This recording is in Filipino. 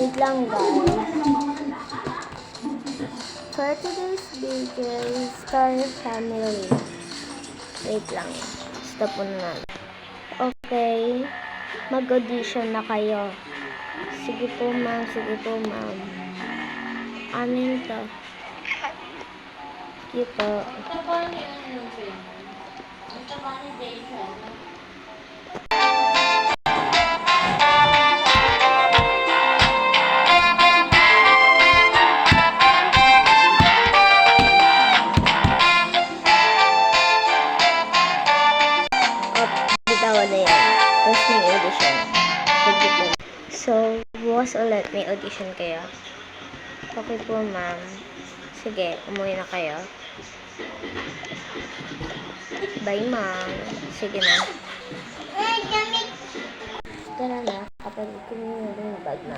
Wait lang guys. For today's video is Star Family. Wait lang. Stop mo na. Okay. Mag-audition na kayo. Sige po ma'am. Sige po ma'am. Amin to. Sige po. Bitawan na yan. Tapos may audition. So, bukas ulit may audition kayo. Okay po, ma'am. Sige, umuwi na kayo. Bye, ma'am. Sige na. Tara na. Kapag ko yung bag na.